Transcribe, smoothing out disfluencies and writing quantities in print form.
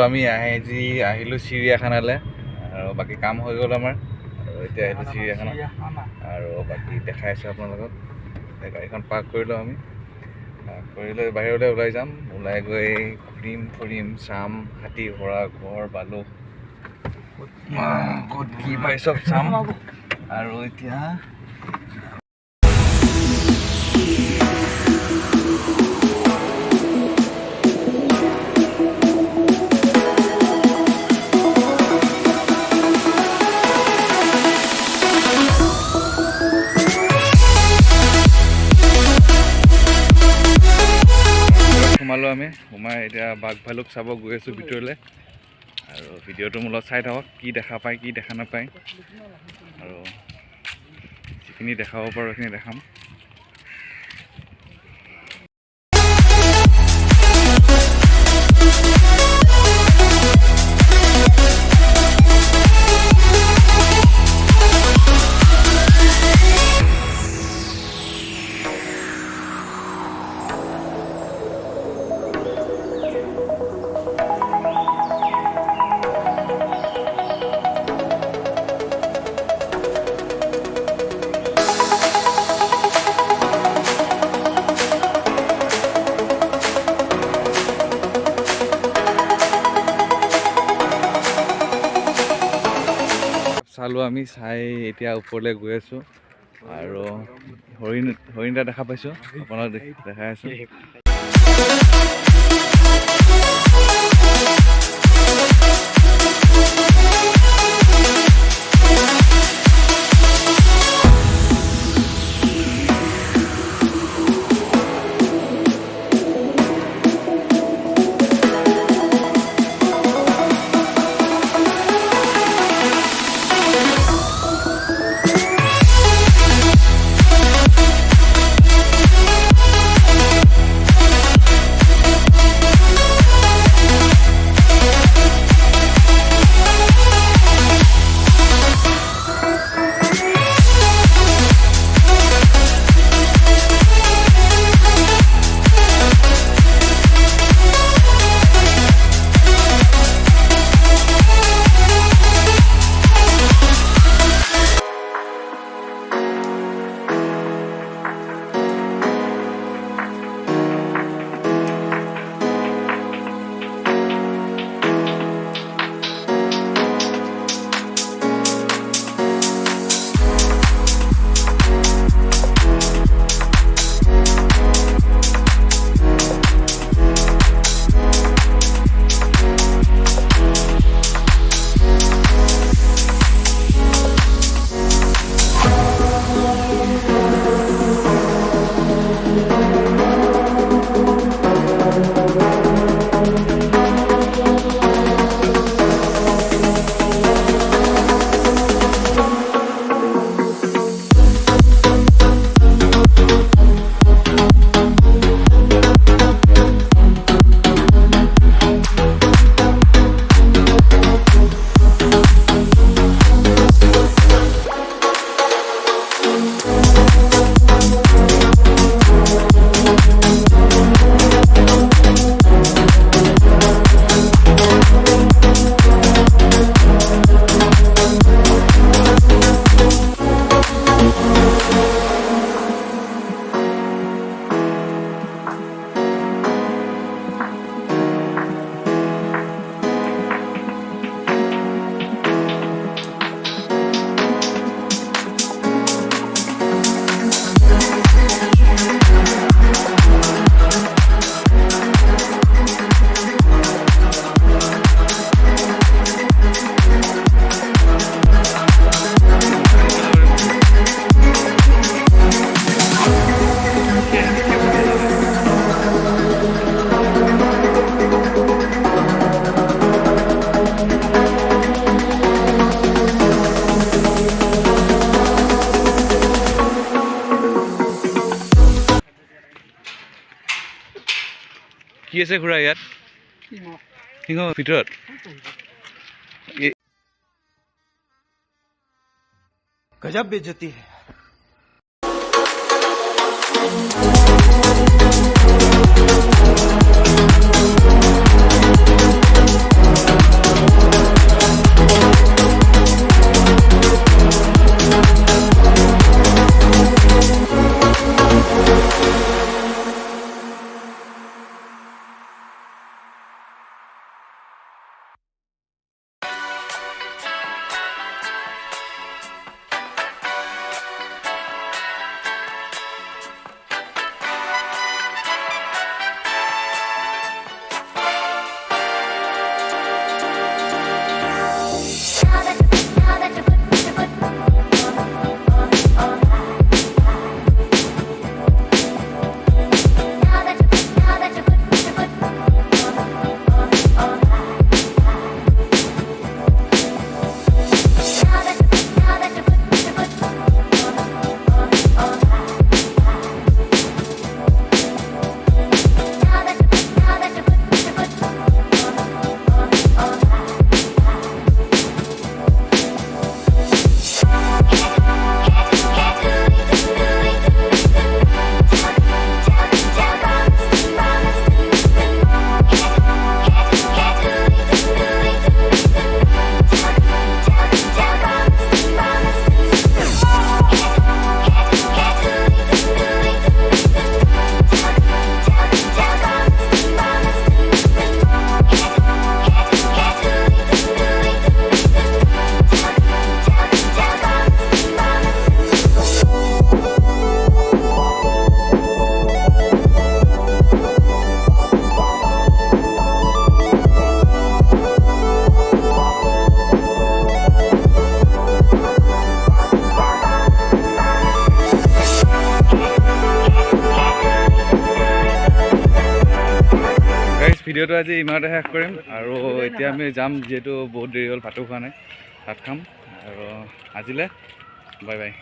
আমি আহিলোঁ চিৰিয়াখানালৈ আৰু বাকী কাম হৈ গ'ল আমাৰ আৰু এতিয়া আহিলোঁ চিৰিয়াখানা আৰু বাকী দেখাই আছোঁ আপোনালোকক গাড়ীখন পাৰ্ক কৰিলোঁ আমি কৰি লৈ বাহিৰলৈ ওলাই যাম ওলাই গৈ ফুৰিম চাম হাতী ঘোঁৰা ঘৰ বালুক ক'ত কি পাই চব চাম আৰু এতিয়া সোমালোঁ আমি সোমাই এতিয়া বাঘ ভালুক চাব গৈ আছোঁ ভিতৰলৈ আৰু ভিডিঅ'টো মোৰ লগত চাই থাকক কি দেখা পায় কি দেখা নাপায় আৰু যিখিনি দেখাব পাৰোঁ সেইখিনি দেখাম চালোঁ আমি চাই এতিয়া ওপৰলৈ গৈ আছোঁ আৰু হৰিণ এটা দেখা পাইছোঁ আপোনাক দেখাই আছোঁ কি আছে খুৰা ইয়াত সিংহ ভিতৰত गजब बेइज्जती है ভিডিঅ'টো আজি ইমানতে শেষ কৰিম আৰু এতিয়া আমি যাম যিহেতু বহুত দেৰি হ'ল ভাতো খোৱা নাই ভাত খাম আৰু আজিলৈ বাই বাই